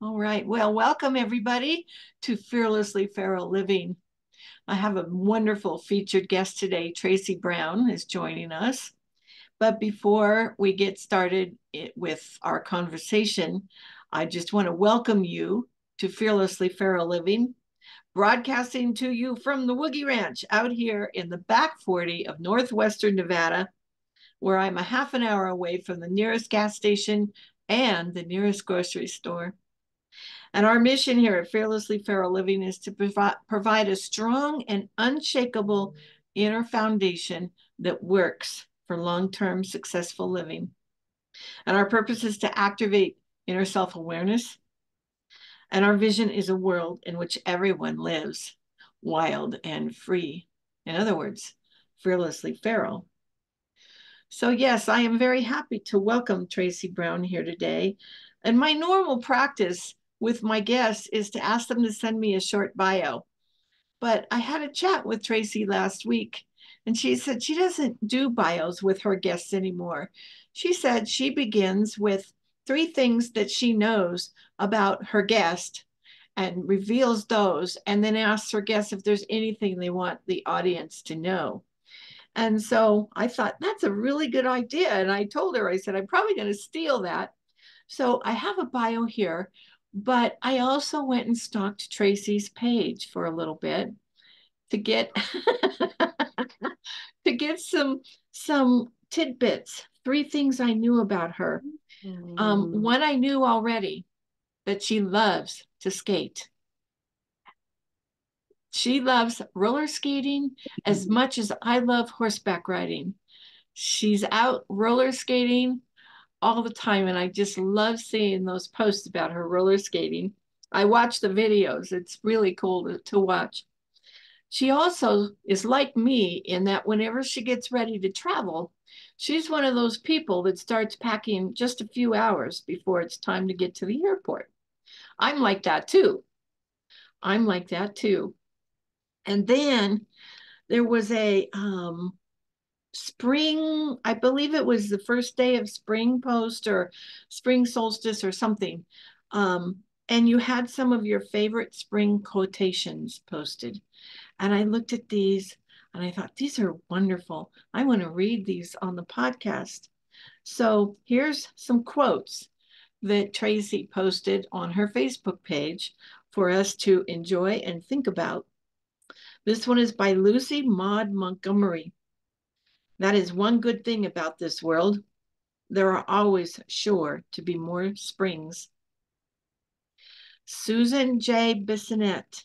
All right. Well, welcome everybody to Fearlessly Feral Living. I have a wonderful featured guest today. Tracy Brown is joining us. But before we get started with our conversation, I just want to welcome you to Fearlessly Feral Living, broadcasting to you from the Woogie Ranch out here in the back 40 of northwestern Nevada, where I'm a half an hour away from the nearest gas station and the nearest grocery store. And our mission here at Fearlessly Feral Living is to provide a strong and unshakable inner foundation that works for long-term successful living. And our purpose is to activate inner self-awareness. And our vision is a world in which everyone lives wild and free. In other words, fearlessly feral. So yes, I am very happy to welcome Tracy Brown here today. And my normal practice with my guests is to ask them to send me a short bio. But I had a chat with Tracy last week, and she said she doesn't do bios with her guests anymore. She said she begins with three things that she knows about her guest and reveals those, and then asks her guests if there's anything they want the audience to know. And so I thought that's a really good idea. And I told her, I said, I'm probably going to steal that. So I have a bio here, but I also went and stalked Tracy's page for a little bit to get to get some tidbits, three things I knew about her. One I knew already, that she loves to skate. She loves roller skating as much as I love horseback riding. She's out roller skating all the time, and I just love seeing those posts about her roller skating. I watch the videos. It's really cool to watch. She also is like me in that whenever she gets ready to travel, she's one of those people that starts packing just a few hours before it's time to get to the airport. I'm like that too. I'm like that too. And then there was a spring, I believe it was the first day of spring post or spring solstice or something. And you had some of your favorite spring quotations posted. And I looked at these and I thought, these are wonderful. I want to read these on the podcast. So here's some quotes that Tracy posted on her Facebook page for us to enjoy and think about. This one is by Lucy Maud Montgomery. That is one good thing about this world. There are always sure to be more springs. Susan J. Bissonette.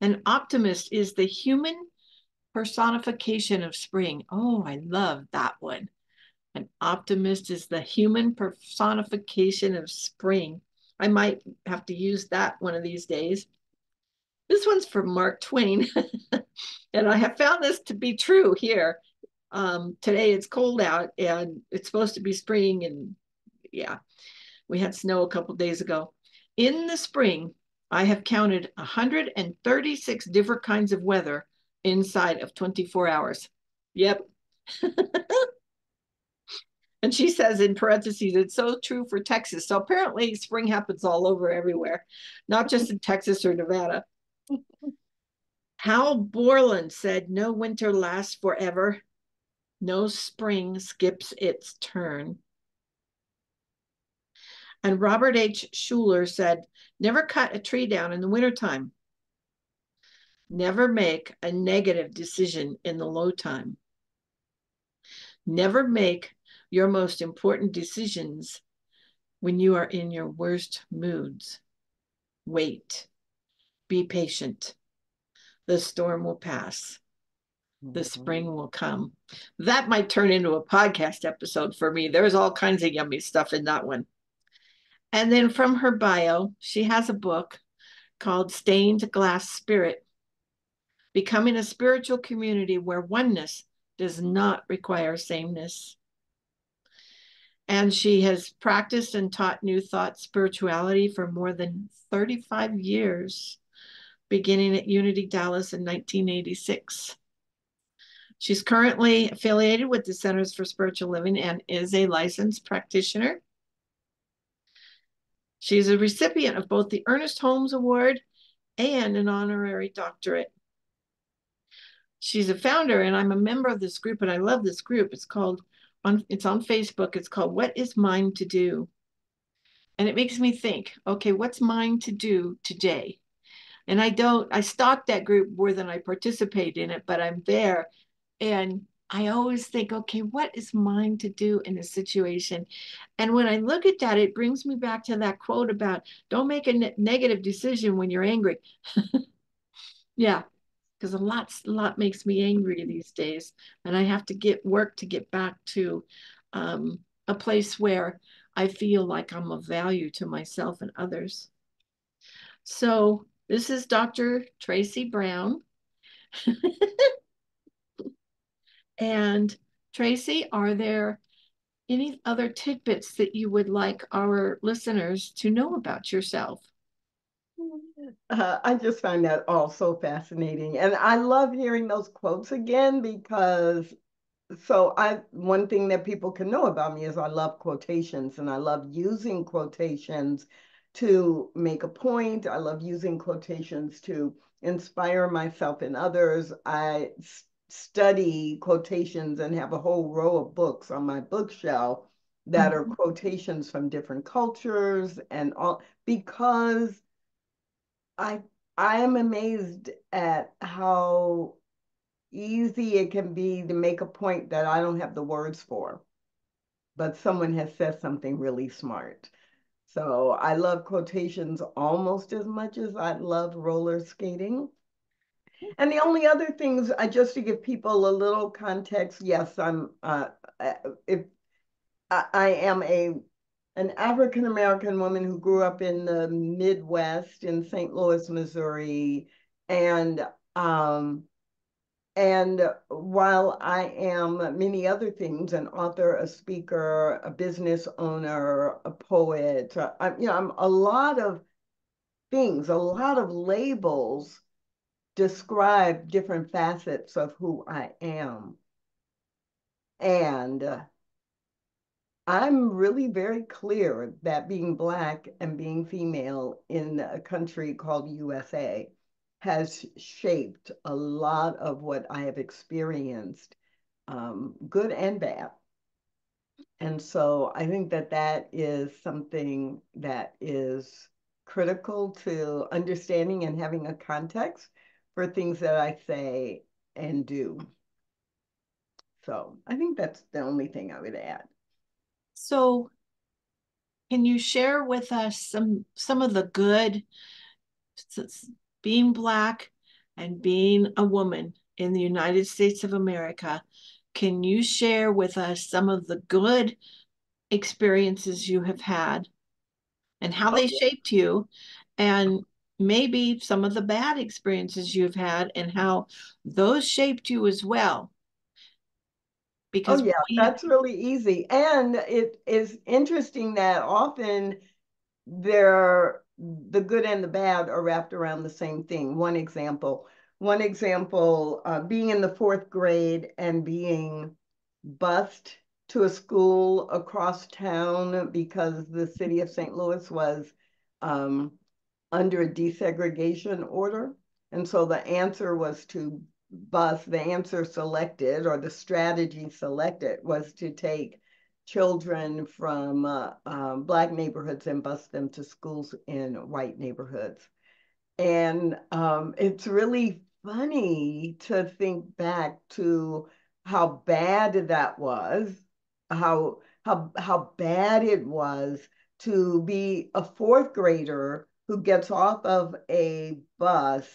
An optimist is the human personification of spring. Oh, I love that one. An optimist is the human personification of spring. I might have to use that one of these days. This one's from Mark Twain, and I have found this to be true here. Today it's cold out and it's supposed to be spring, and yeah, we had snow a couple days ago. In the spring, I have counted 136 different kinds of weather inside of 24 hours. Yep. And she says in parentheses, it's so true for Texas. So apparently spring happens all over everywhere, not just in Texas or Nevada. Hal Borland said, no winter lasts forever. No spring skips its turn. And Robert H. Schuller said, never cut a tree down in the wintertime. Never make a negative decision in the low time. Never make your most important decisions when you are in your worst moods. Wait. Be patient. The storm will pass. The spring will come. That might turn into a podcast episode for me. There's all kinds of yummy stuff in that one. And then from her bio, she has a book called Stained Glass Spirit, Becoming a Spiritual Community Where Oneness Does Not Require Sameness. And she has practiced and taught New Thought spirituality for more than 35 years, beginning at Unity Dallas in 1986. She's currently affiliated with the Centers for Spiritual Living and is a licensed practitioner. She's a recipient of both the Ernest Holmes Award and an honorary doctorate. She's a founder, and I'm a member of this group, and I love this group. It's on Facebook. It's called What Is Mine to Do? And it makes me think, okay, what's mine to do today? And I stalk that group more than I participate in it, but I'm there. And I always think, okay, what is mine to do in a situation? And when I look at that, it brings me back to that quote about don't make a negative decision when you're angry. Yeah, because a lot makes me angry these days. And I have to work to get back to a place where I feel like I'm of value to myself and others. So this is Dr. Tracy Brown. And Tracy, are there any other tidbits that you would like our listeners to know about yourself? I just find that all so fascinating. And I love hearing those quotes again because one thing that people can know about me is I love quotations and I love using quotations to make a point. I love using quotations to inspire myself and others. I study quotations and have a whole row of books on my bookshelf that are Mhm. quotations from different cultures and all because I I am amazed at how easy it can be to make a point that I don't have the words for, but someone has said something really smart. So I love quotations almost as much as I love roller skating. And the only other things, just to give people a little context, yes, uh, if I am an African American woman who grew up in the Midwest in St. Louis, Missouri, and um, and while I am many other things, an author, a speaker, a business owner, a poet, I'm a lot of things, a lot of labels describe different facets of who I am. And I'm really very clear that being Black and being female in a country called USA has shaped a lot of what I have experienced, good and bad. And so I think that that is something that is critical to understanding and having a context for things that I say and do. So I think that's the only thing I would add. So, can you share with us some of the good being Black and being a woman in the United States of America? Can you share with us some of the good experiences you have had and how Oh, they yeah. shaped you, and maybe some of the bad experiences you've had and how those shaped you as well? Oh, Because yeah, we have, that's really easy. And it is interesting that often the good and the bad are wrapped around the same thing. One example, being in the fourth grade and being bused to a school across town because the city of St. Louis was um, under a desegregation order. And so the answer was to the answer selected or the strategy selected was to take children from Black neighborhoods and bus them to schools in white neighborhoods. And it's really funny to think back to how bad that was, how bad it was to be a fourth grader who gets off of a bus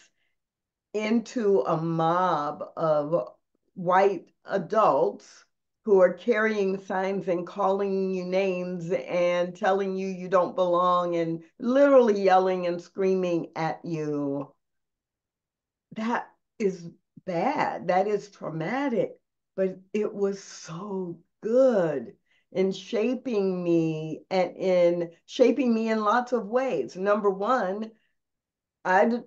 into a mob of white adults who are carrying signs and calling you names and telling you you don't belong and literally yelling and screaming at you. That is bad. That is traumatic. But it was so good in shaping me and in shaping me in lots of ways. Number one, I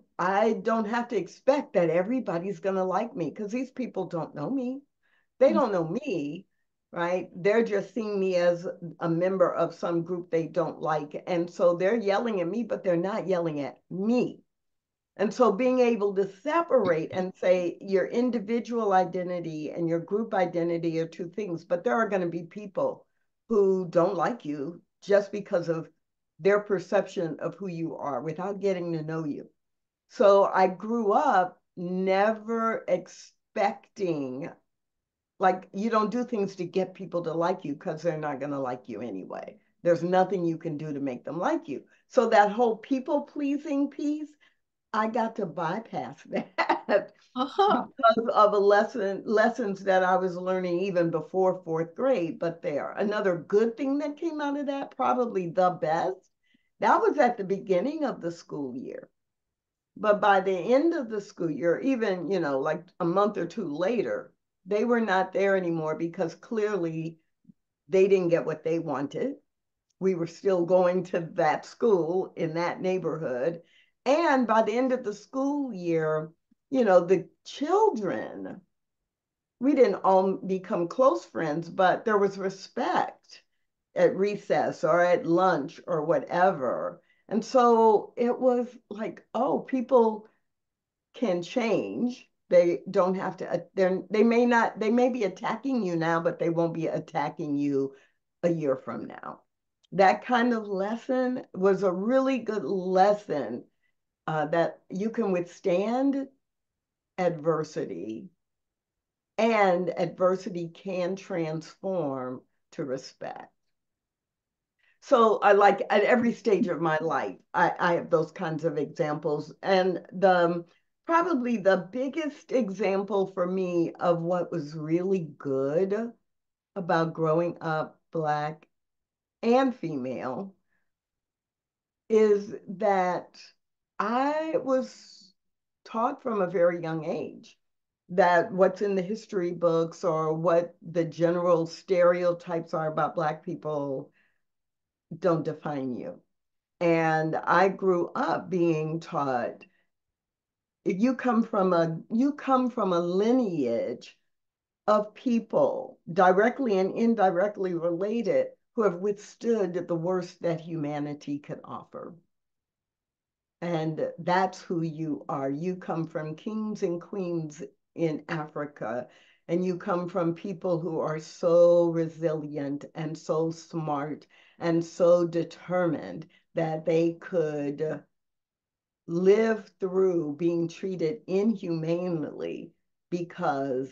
don't have to expect that everybody's going to like me because these people don't know me. They don't know me. right? They're just seeing me as a member of some group they don't like. And so they're yelling at me, but they're not yelling at me. And so being able to separate and say your individual identity and your group identity are two things, but there are going to be people who don't like you just because of their perception of who you are without getting to know you. So I grew up never expecting, like, you don't do things to get people to like you because they're not going to like you anyway. There's nothing you can do to make them like you. So that whole people pleasing piece, I got to bypass that Uh-huh. because of lessons that I was learning even before fourth grade. But there, another good thing that came out of that, probably the best, that was at the beginning of the school year. But by the end of the school year, even, like a month or two later, they were not there anymore because clearly they didn't get what they wanted. We were still going to that school in that neighborhood. And by the end of the school year, the children, we didn't all become close friends, but there was respect at recess or at lunch or whatever. And so it was like, oh, people can change. They don't have to, they may not, they may be attacking you now, but they won't be attacking you a year from now. That kind of lesson was a really good lesson, that you can withstand adversity, and adversity can transform to respect. So I like at every stage of my life, I have those kinds of examples. And probably the biggest example for me of what was really good about growing up Black and female is that I was taught from a very young age that what's in the history books or what the general stereotypes are about Black people don't define you. And I grew up being taught you come from a lineage of people directly and indirectly related who have withstood the worst that humanity can offer. And that's who you are. You come from kings and queens in Africa, and you come from people who are so resilient and so smart and so determined that they could live through being treated inhumanely because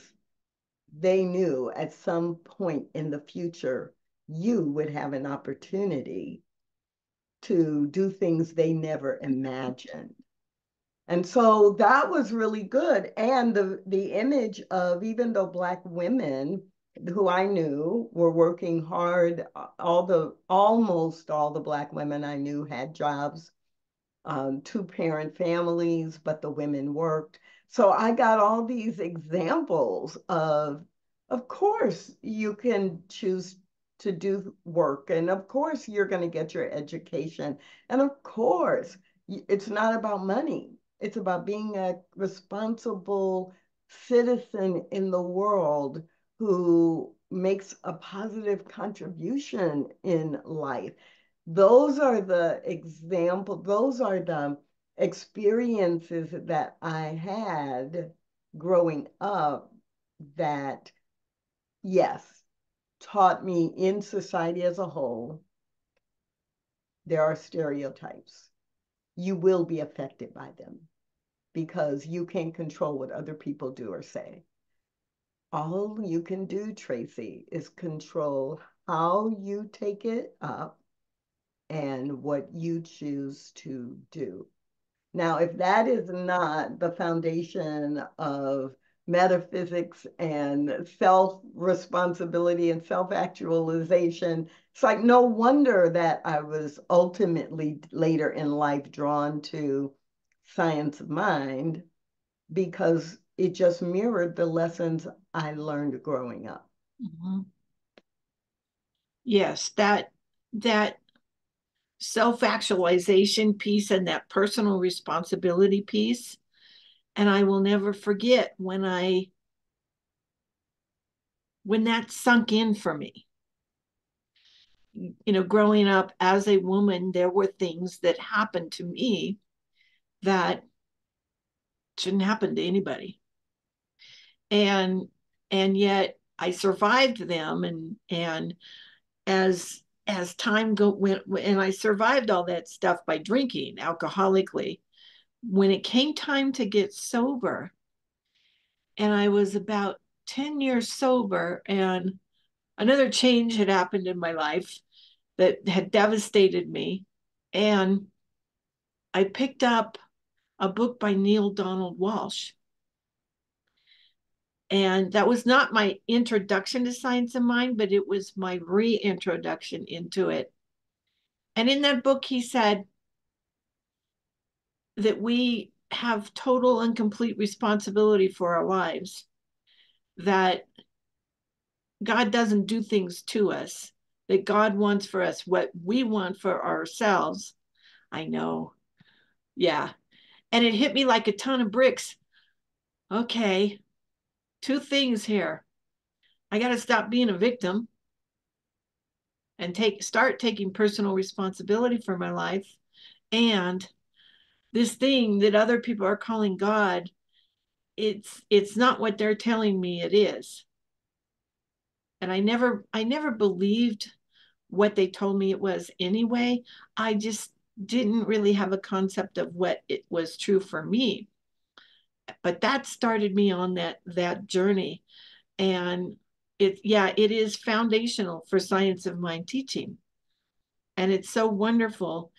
they knew at some point in the future you would have an opportunity to do things they never imagined. And so that was really good. And the image of, even though Black women who I knew were working hard, almost all the Black women I knew had jobs, two-parent families, but the women worked. So I got all these examples of course, you can choose to do work, and of course, you're going to get your education, and of course, it's not about money. It's about being a responsible citizen in the world who makes a positive contribution in life. Those are the those are the experiences that I had growing up that, yes, taught me in society as a whole, there are stereotypes. You will be affected by them because you can't control what other people do or say. All you can do, Tracy, is control how you take it up and what you choose to do. Now, if that is not the foundation of metaphysics and self-responsibility and self-actualization, it's like no wonder that I was ultimately later in life drawn to science of mind, because it just mirrored the lessons I learned growing up. Mhm. Yes, that self-actualization piece and that personal responsibility piece. And I will never forget when I when that sunk in for me. Growing up as a woman, there were things that happened to me that shouldn't happen to anybody. And yet I survived them, and as time went, and I survived all that stuff by drinking alcoholically. When it came time to get sober, and I was about 10 years sober, and another change had happened in my life that had devastated me. And I picked up a book by Neil Donald Walsh. And that was not my introduction to Science of Mind, but it was my reintroduction into it. And in that book, he said that we have total and complete responsibility for our lives, that God doesn't do things to us, that God wants for us what we want for ourselves. I know. Yeah. And it hit me like a ton of bricks. Okay, two things here. I got to stop being a victim and start taking personal responsibility for my life. And this thing that other people are calling God, it's not what they're telling me it is. And I never believed what they told me it was anyway. I just didn't really have a concept of what it was true for me. But that started me on that journey. And it is foundational for Science of Mind teaching. And it's so wonderful.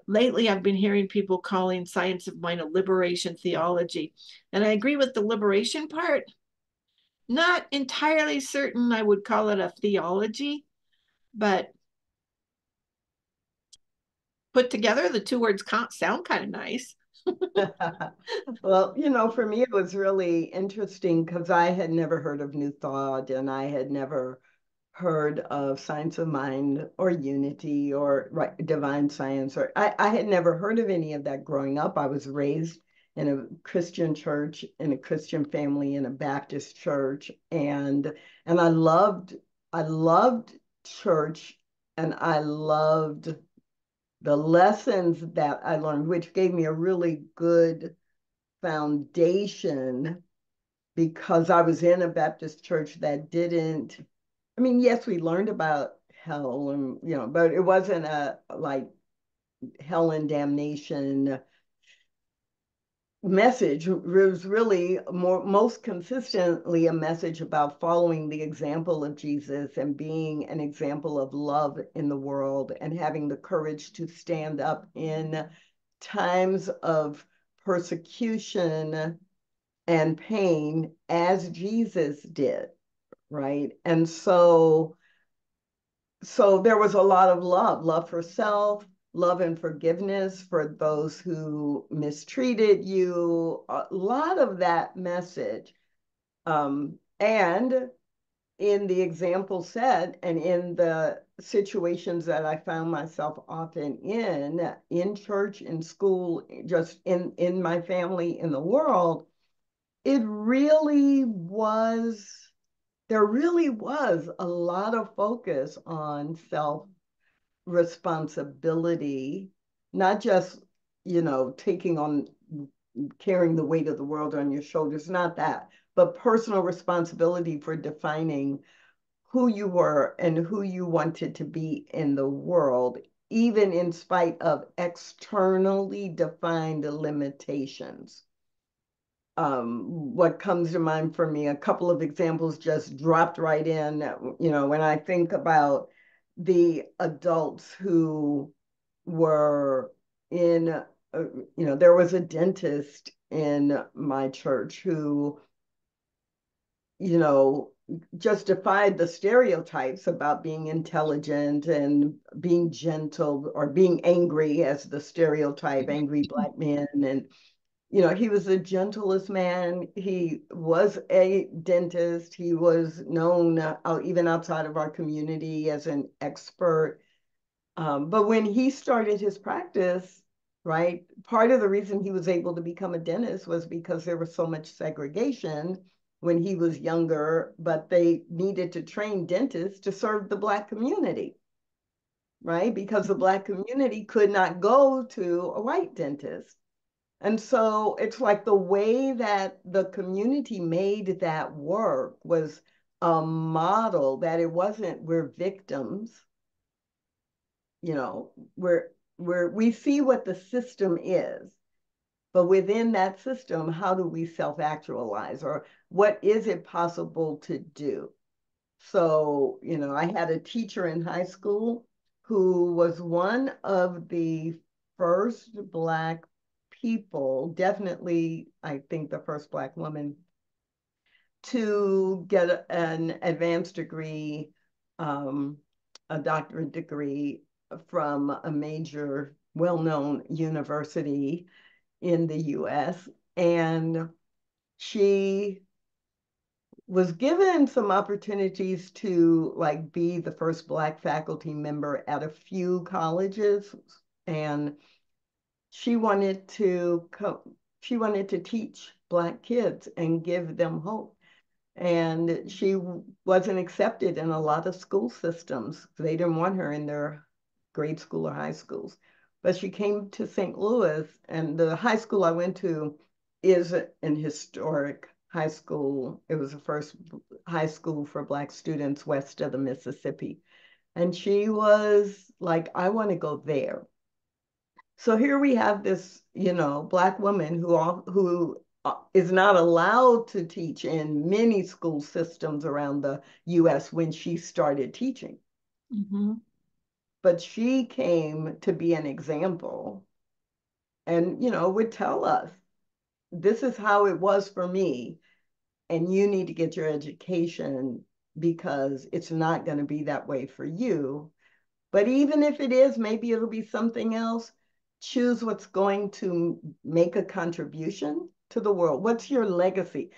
Lately, I've been hearing people calling Science of Mind a liberation theology. And I agree with the liberation part. Not entirely certain I would call it a theology, but put together, the two words sound kind of nice. Well, for me, it was really interesting because I had never heard of New Thought and I had never heard of Science of Mind or Unity or Divine Science, or I had never heard of any of that growing up. I was raised in a Christian church, in a Christian family, in a Baptist church, and I loved church, and I loved the lessons that I learned, which gave me a really good foundation because I was in a Baptist church that didn't, I mean, yes, we learned about hell and, but it wasn't a like hell and damnation message. It was really most consistently a message about following the example of Jesus and being an example of love in the world and having the courage to stand up in times of persecution and pain as Jesus did, right? And so there was a lot of love for self, love and forgiveness for those who mistreated you, a lot of that message. And in the example set and in the situations that I found myself often in church, in school, just in my family, in the world, it really was, there really was a lot of focus on self responsibility, not just, taking on, carrying the weight of the world on your shoulders, not that, but personal responsibility for defining who you were and who you wanted to be in the world, even in spite of externally defined limitations. What comes to mind for me, a couple of examples just dropped right in, when I think about the adults who were in, there was a dentist in my church who, you know, just defied the stereotypes about being intelligent and being gentle or being angry as the stereotype, angry Black men. And he was the gentlest man. He was a dentist. He was known even outside of our community as an expert. But when he started his practice, right, part of the reason he was able to become a dentist was because there was so much segregation when he was younger, but they needed to train dentists to serve the Black community, right? Because the Black community could not go to a white dentist. And so it's like the way that the community made that work was a model that it wasn't we're victims, you know, we see what the system is, but within that system, how do we self-actualize, or what is it possible to do? So, you know, I had a teacher in high school who was one of the first Black people, definitely, I think the first Black woman to get an advanced degree, a doctorate degree from a major, well-known university in the US. And she was given some opportunities to like be the first Black faculty member at a few colleges, and she wanted to she wanted to teach Black kids and give them hope. And she wasn't accepted in a lot of school systems. They didn't want her in their grade school or high schools. But she came to St. Louis, and the high school I went to is an historic high school. It was the first high school for Black students west of the Mississippi. And she was like, I want to go there. So here we have this, you know, Black woman who is not allowed to teach in many school systems around the US when she started teaching. Mm-hmm. But she came to be an example and, you know, would tell us, this is how it was for me, and you need to get your education because it's not going to be that way for you. But even if it is, maybe it'll be something else. Choose what's going to make a contribution to the world. What's your legacy?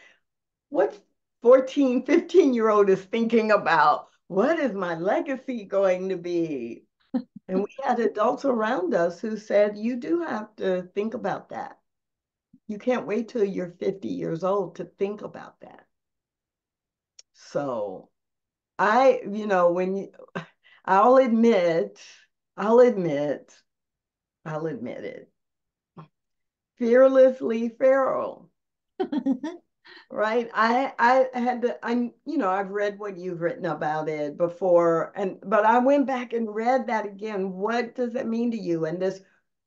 What 14, 15-year-old is thinking about? What is my legacy going to be? And we had adults around us who said, you do have to think about that. You can't wait till you're 50 years old to think about that. So you know, I'll admit, I'll admit, I'll admit it. Fearlessly feral, right? I had to, you know, I've read what you've written about it before, but I went back and read that again. What does it mean to you? And this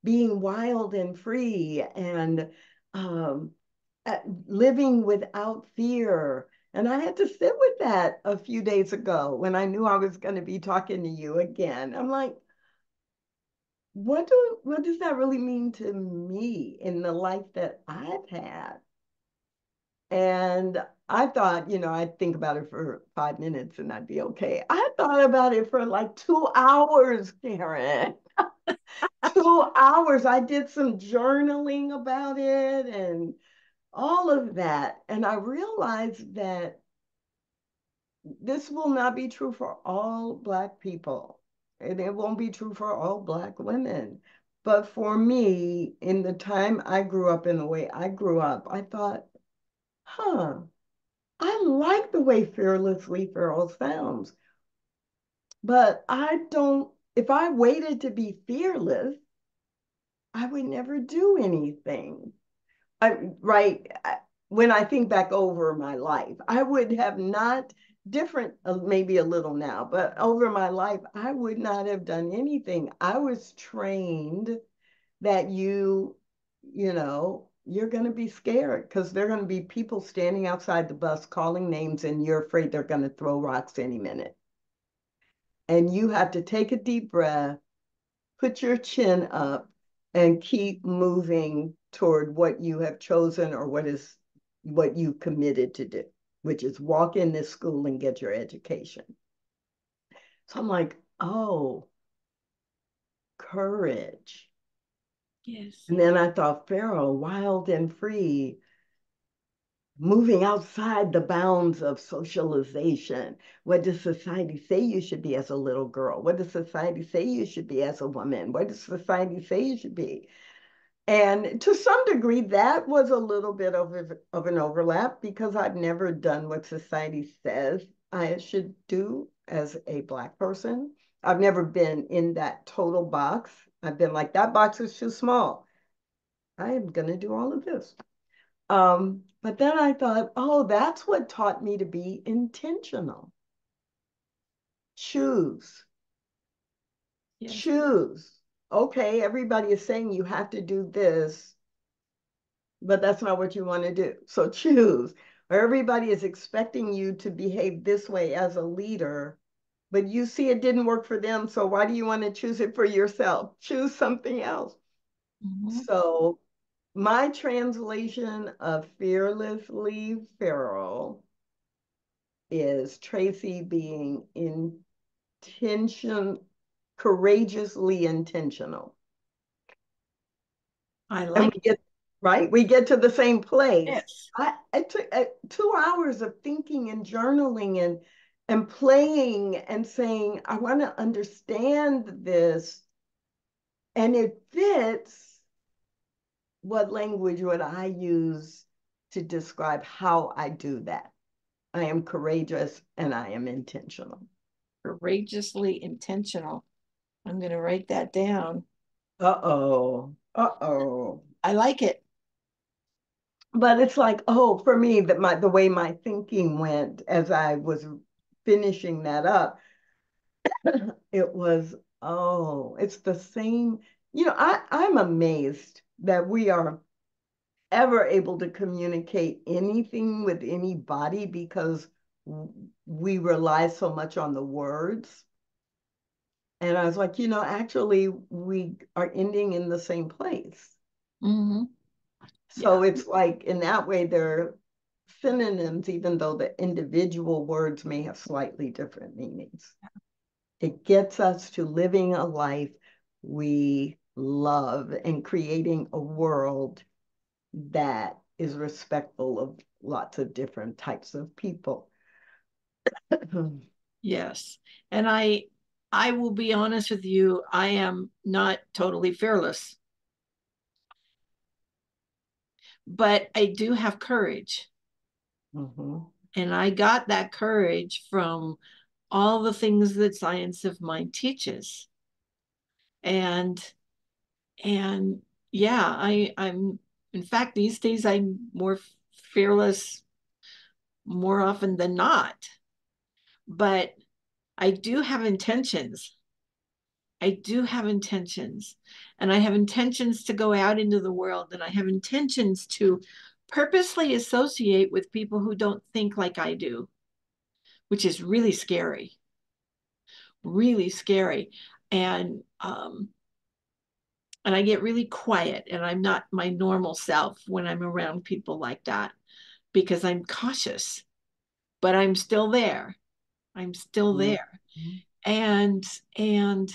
being wild and free and um, living without fear. And I had to sit with that a few days ago when I knew I was going to be talking to you again. I'm like, what does that really mean to me in the life that I've had? And I thought, you know, I'd think about it for 5 minutes and I'd be okay. I thought about it for like 2 hours, Karen. 2 hours. I did some journaling about it and all of that. And I realized that this will not be true for all Black people. And it won't be true for all Black women. But for me, in the time I grew up in the way I grew up, I thought, huh, I like the way fearlessly feral sounds. But I don't, if I waited to be fearless, I would never do anything. Right, when I think back over my life, I would have not different, maybe a little now, but over my life, I would not have done anything. I was trained that you know, you're going to be scared because there are going to be people standing outside the bus calling names, and you're afraid they're going to throw rocks any minute. And you have to take a deep breath, put your chin up, and keep moving toward what you have chosen or what you committed to do, which is walk in this school and get your education. So I'm like, oh, courage. Yes. And then I thought, Pharaoh, wild and free, moving outside the bounds of socialization. What does society say you should be as a little girl? What does society say you should be as a woman? What does society say you should be? And to some degree, that was a little bit of an overlap because I've never done what society says I should do as a Black person. I've never been in that total box. I've been like, that box is too small. I am going to do all of this. But then I thought, oh, that's what taught me to be intentional. Choose, Yes. choose. Okay, everybody is saying you have to do this, but that's not what you want to do. So choose. Or everybody is expecting you to behave this way as a leader, but you see it didn't work for them. So why do you want to choose it for yourself? Choose something else. Mm-hmm. So my translation of fearlessly feral is Tracy being intention, courageously intentional. I And like we get right, we get to the same place. this. I took 2 hours of thinking and journaling and playing and saying, I want to understand this. And it fits. What language would I use to describe how I do that? I am courageous and I am intentional. Courageously intentional. I'm going to write that down. Uh-oh. Uh-oh. I like it. But it's like, oh, for me, that the way my thinking went as I was finishing that up, it was, oh, it's the same. I'm amazed that we are ever able to communicate anything with anybody because we rely so much on the words. And I was like, actually, we are ending in the same place. Mm-hmm. Yeah. So it's like, in that way, they're synonyms, even though the individual words may have slightly different meanings. It gets us to living a life we love and creating a world that is respectful of lots of different types of people. Yes. And I will be honest with you, I am not totally fearless, but I do have courage. Mhm. And I got that courage from all the things that science of mind teaches. And and yeah, I'm in fact these days I'm more fearless more often than not. But I do have intentions. I do have intentions. And I have intentions to go out into the world and I have intentions to purposely associate with people who don't think like I do, which is really scary, really scary. And and I get really quiet and I'm not my normal self when I'm around people like that because I'm cautious, but I'm still there. I'm still there. Mhm. And and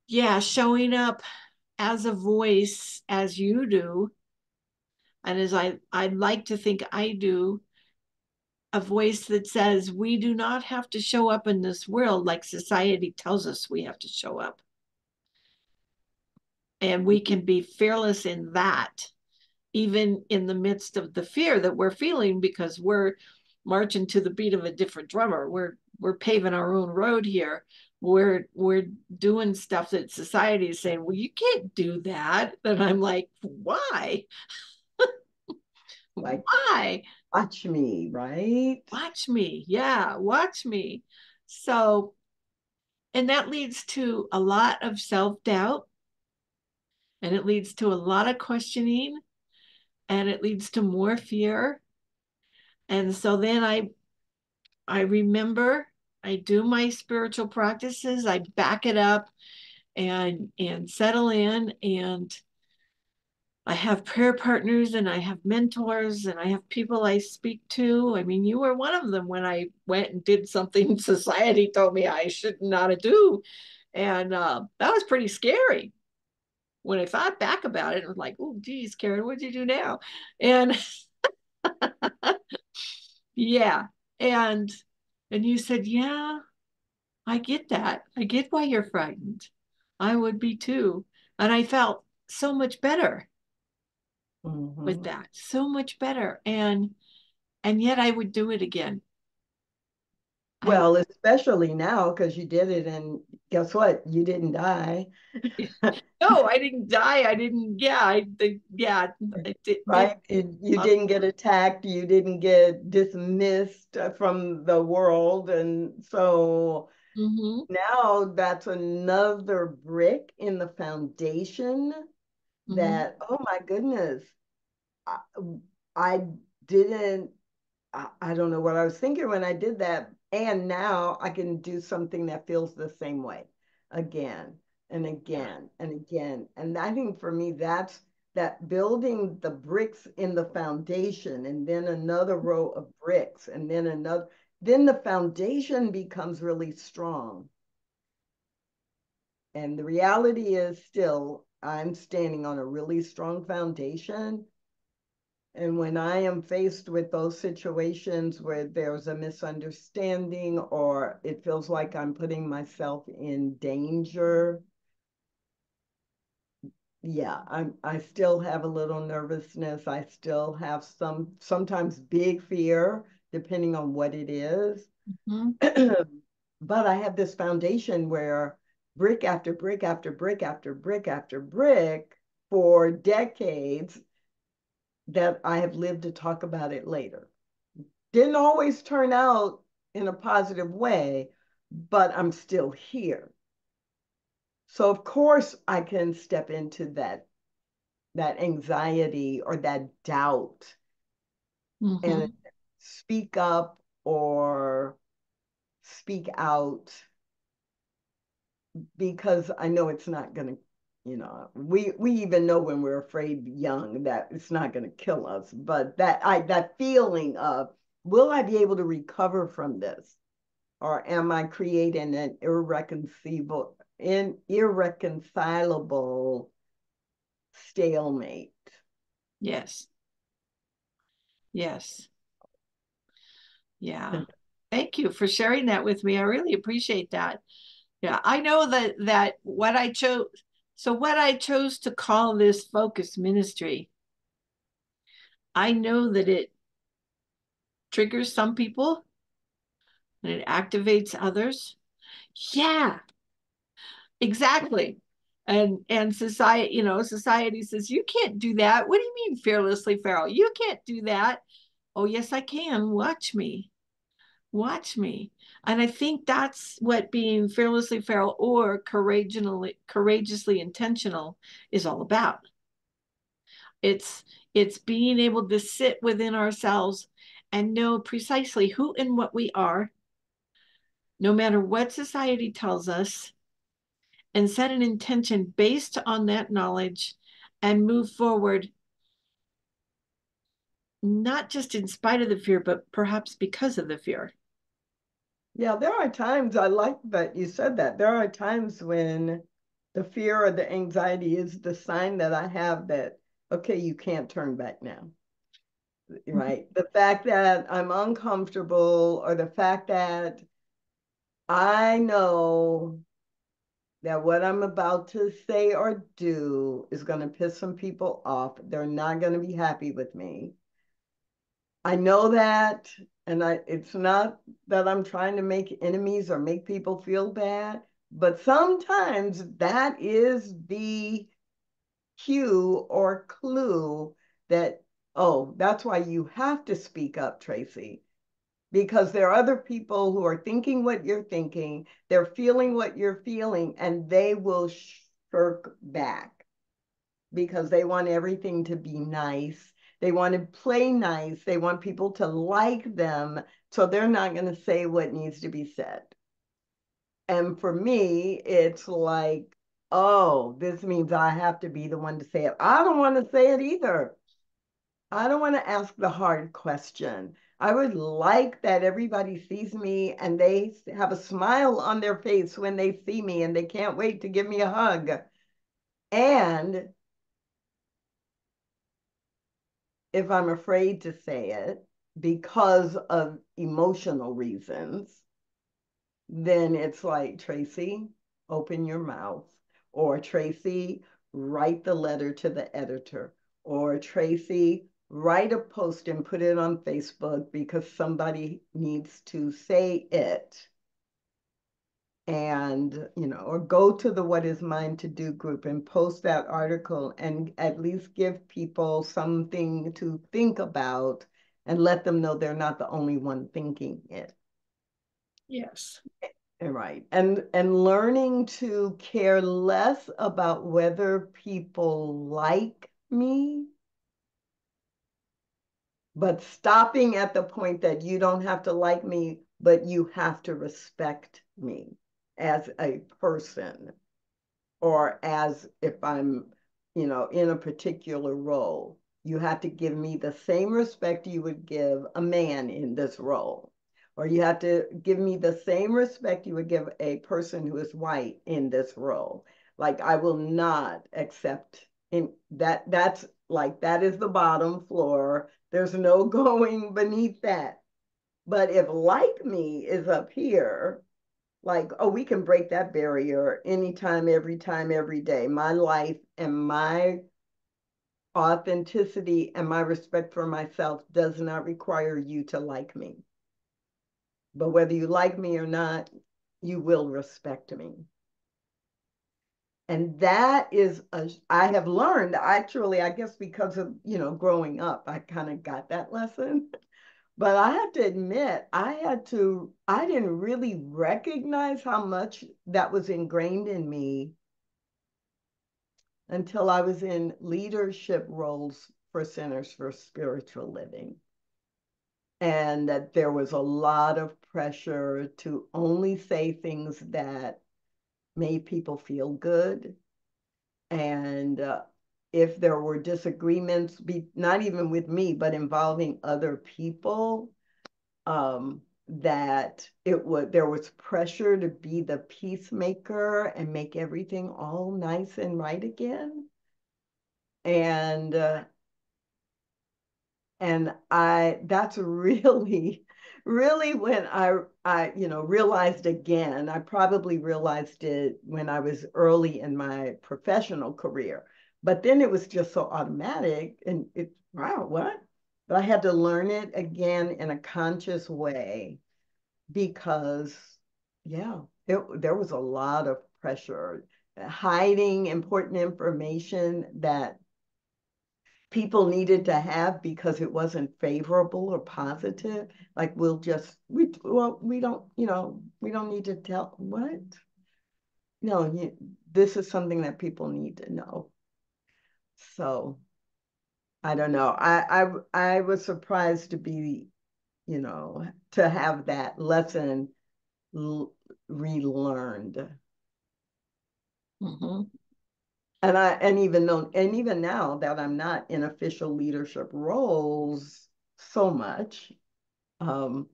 yeah, showing up as a voice as you do, and as I'd like to think I do, a voice that says we do not have to show up in this world like society tells us we have to show up. And we can be fearless in that, even in the midst of the fear that we're feeling because we're marching to the beat of a different drummer. We're paving our own road here. We're doing stuff that society is saying, well, you can't do that. And I'm like, why? Like, Why? watch me, right? Watch me. Yeah, watch me. So, and that leads to a lot of self-doubt and it leads to a lot of questioning and it leads to more fear. And so then I remember I do my spiritual practices, I back it up and settle in and I have prayer partners and I have mentors and I have people I speak to. I mean, you were one of them when I went and did something society told me I should not do. And that was pretty scary. When I thought back about it, I was like, oh, geez, Karen, what'd you do now? And yeah. And you said, yeah, I get that. I get why you're frightened. I would be too. And I felt so much better with Mhm. that, so much better. And yet I would do it again. I Well, especially now because you did it, and guess what? You didn't die. no, I didn't die. I didn't, yeah, yeah, it did. Right? You didn't get attacked, you didn't get dismissed from the world. And so Mm-hmm, now that's another brick in the foundation mm-hmm, that, oh my goodness, I, I didn't, I don't know what I was thinking when I did that. And now I can do something that feels the same way again and yeah. again and again. And I think for me, that's that building the bricks in the foundation and then another row of bricks and then another, then the foundation becomes really strong. And the reality is still, I'm standing on a really strong foundation. And when I am faced with those situations where there's a misunderstanding or it feels like I'm putting myself in danger, yeah, I still have a little nervousness. I still have sometimes big fear, depending on what it is. Mm-hmm. But I have this foundation where brick after brick after brick after brick after brick for decades that I have lived to talk about it later. Didn't always turn out in a positive way, but I'm still here. So of course I can step into that anxiety or that doubt and Mm-hmm. speak up or speak out because I know it's not going to, we even know when we're afraid young that it's not going to kill us, but that feeling of will I be able to recover from this? Or am I creating an irreconcilable stalemate? Yes, yes, yeah. Thank you for sharing that with me. I really appreciate that. Yeah, I know that what I chose, so what I chose to call this focus ministry, I know that it triggers some people and it activates others. Yeah, exactly. And society, society says you can't do that. What do you mean fearlessly feral? You can't do that. Oh, yes, I can. Watch me. Watch me. And I think that's what being fearlessly feral or courageously intentional is all about. It's being able to sit within ourselves and know precisely who and what we are, no matter what society tells us, and set an intention based on that knowledge and move forward, not just in spite of the fear, but perhaps because of the fear. Yeah, there are times I like that you said that. There are times when the fear or the anxiety is the sign that I have that, okay, you can't turn back now. Right? The fact that I'm uncomfortable or the fact that I know that what I'm about to say or do is going to piss some people off. They're not going to be happy with me. I know that, and it's not that I'm trying to make enemies or make people feel bad, but sometimes that is the cue or clue that, oh, that's why you have to speak up, Tracy, because there are other people who are thinking what you're thinking, they're feeling what you're feeling, and they will shirk back because they want everything to be nice. They want to play nice. They want people to like them. So they're not going to say what needs to be said. And for me, it's like, oh, this means I have to be the one to say it. I don't want to say it either. I don't want to ask the hard question. I would like that everybody sees me and they have a smile on their face when they see me and they can't wait to give me a hug. And if I'm afraid to say it because of emotional reasons, then it's like, Tracy, open your mouth. Or Tracy, write the letter to the editor. Or Tracy, write a post and put it on Facebook because somebody needs to say it. And, or go to the What Is Mine to Do group and post that article and at least give people something to think about and let them know they're not the only one thinking it. Yes. Right. And learning to care less about whether people like me, but stopping at the point that you don't have to like me, but you have to respect me as a person, or as if I'm, in a particular role. You have to give me the same respect you would give a man in this role. Or you have to give me the same respect you would give a person who is white in this role. Like I will not accept in that's like that is the bottom floor. There's no going beneath that. But if like me is up here, like, oh, we can break that barrier anytime, every time, every day. My life and my authenticity and my respect for myself does not require you to like me. But whether you like me or not, you will respect me. And that is, I have learned actually, I guess because of, growing up, I kind of got that lesson. But I have to admit, I didn't really recognize how much that was ingrained in me until I was in leadership roles for Centers for Spiritual Living. And that there was a lot of pressure to only say things that made people feel good. And if there were disagreements, not even with me, but involving other people, that there was pressure to be the peacemaker and make everything all nice and right again. And that's really, really when I realized again. I probably realized it when I was early in my professional career, but then it was just so automatic, and wow, what? But I had to learn it again in a conscious way because, yeah, there was a lot of pressure, hiding important information that people needed to have because it wasn't favorable or positive. Like we don't, we don't need to tell what? No, this is something that people need to know. So I don't know. I was surprised to be, to have that lesson relearned. Mm-hmm. And even now that I'm not in official leadership roles so much, um,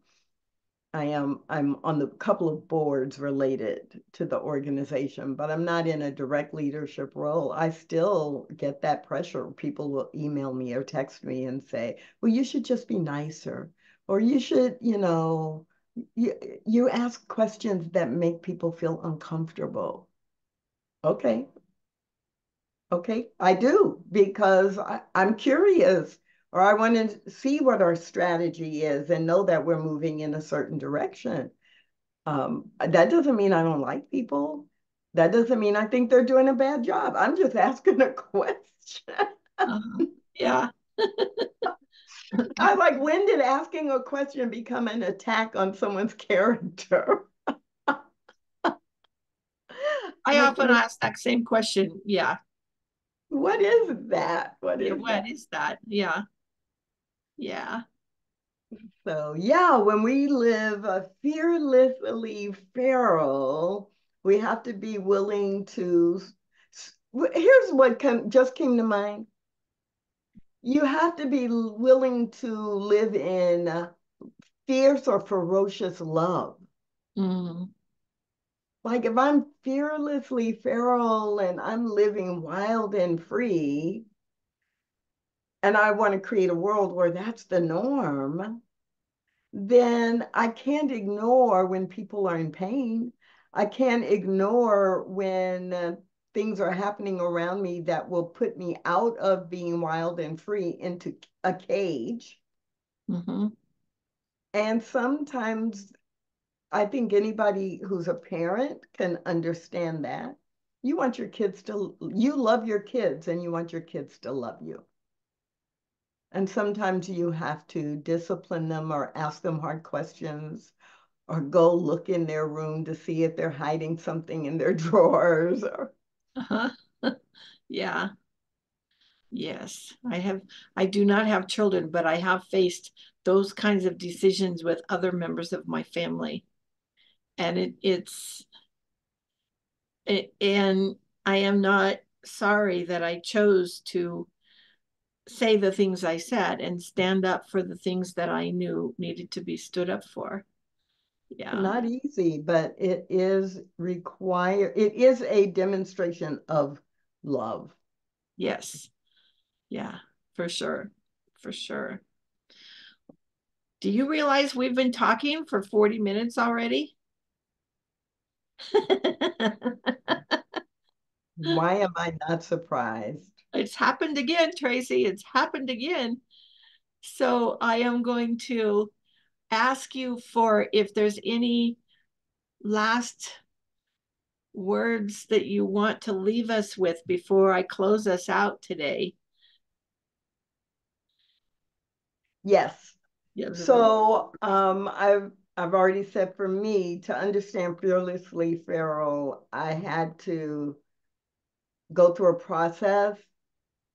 I'm on the couple of boards related to the organization, but I'm not in a direct leadership role. I still get that pressure. People will email me or text me and say, well, you should just be nicer, or you should, you, you ask questions that make people feel uncomfortable. Okay, okay, I do because I'm curious, or I want to see what our strategy is and know that we're moving in a certain direction. That doesn't mean I don't like people. That doesn't mean I think they're doing a bad job. I'm just asking a question. Uh-huh. Yeah. I like, when did asking a question become an attack on someone's character? I often ask that same question. Yeah. What is that? What Yeah. is that? What is that? Yeah. Yeah. So, yeah, when we live fearlessly feral, we have to be willing to. Here's what just came to mind. You have to be willing to live in fierce or ferocious love. Mm. Like if I'm fearlessly feral and I'm living wild and free, and I want to create a world where that's the norm, then I can't ignore when people are in pain. I can't ignore when things are happening around me that will put me out of being wild and free into a cage. Mm-hmm. And sometimes I think anybody who's a parent can understand that. You want your kids to, you love your kids and you want your kids to love you. And sometimes you have to discipline them or ask them hard questions or go look in their room to see if they're hiding something in their drawers. Uh-huh. Yeah. Yes. I do not have children, but I have faced those kinds of decisions with other members of my family. And and I am not sorry that I chose to say the things I said and stand up for the things that I knew needed to be stood up for. Yeah. Not easy, but it is required. It is a demonstration of love. Yes. Yeah, for sure. For sure. Do you realize we've been talking for 40 minutes already? Why am I not surprised? It's happened again, Tracy. It's happened again. So I am going to ask you for if there's any last words that you want to leave us with before I close us out today. Yes. Yes. So I've already said for me to understand fearlessly feral, I had to go through a process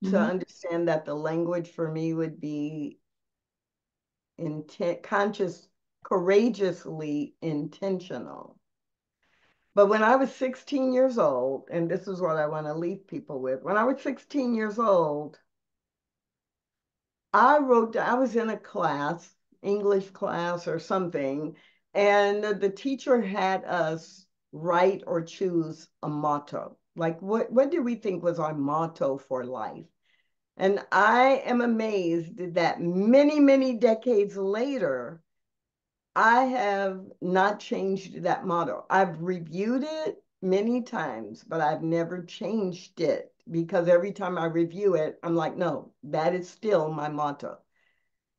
to Mm-hmm. understand that the language for me would be conscious, courageously intentional. But when I was 16 years old, and this is what I want to leave people with, when I was 16 years old, I was in a class, English class or something, and the teacher had us write or choose a motto. Like, what do we think was our motto for life? And I am amazed that many, many decades later, I have not changed that motto. I've reviewed it many times, but I've never changed it because every time I review it, I'm like, no, that is still my motto.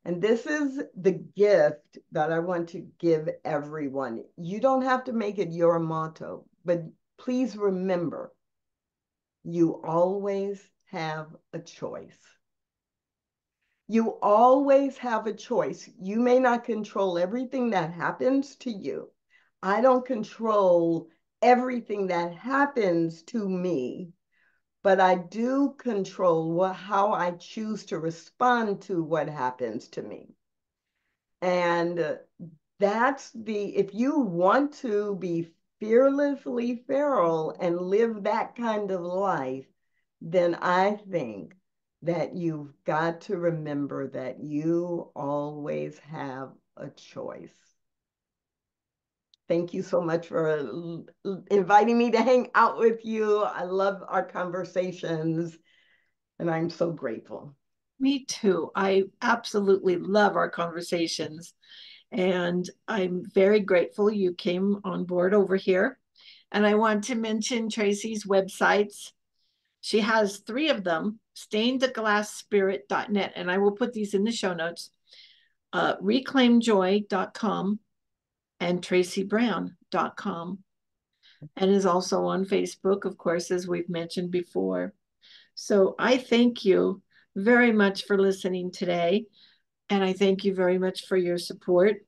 And this is the gift that I want to give everyone. You don't have to make it your motto, but please remember, you always have a choice. You always have a choice. You may not control everything that happens to you. I don't control everything that happens to me, but I do control how I choose to respond to what happens to me. And if you want to be fearlessly feral and live that kind of life, then I think that you've got to remember that you always have a choice. Thank you so much for inviting me to hang out with you. I love our conversations, and I'm so grateful. Me too. I absolutely love our conversations. And I'm very grateful you came on board over here. And I want to mention Tracy's websites. She has three of them, stainedglassspirit.net, and I will put these in the show notes, reclaimjoy.com and tracybrown.com, and is also on Facebook, of course, as we've mentioned before. So I thank you very much for listening today, and I thank you very much for your support.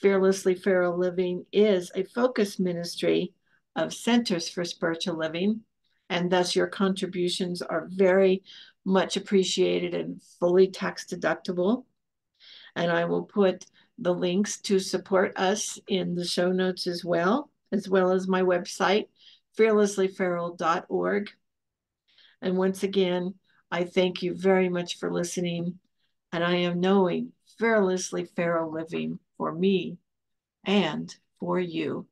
Fearlessly Feral Living is a focus ministry of Centers for Spiritual Living, and thus your contributions are very much appreciated and fully tax deductible. And I will put the links to support us in the show notes as well as my website, fearlesslyferal.org. And once again, I thank you very much for listening. And I am knowing fearlessly feral living for me and for you.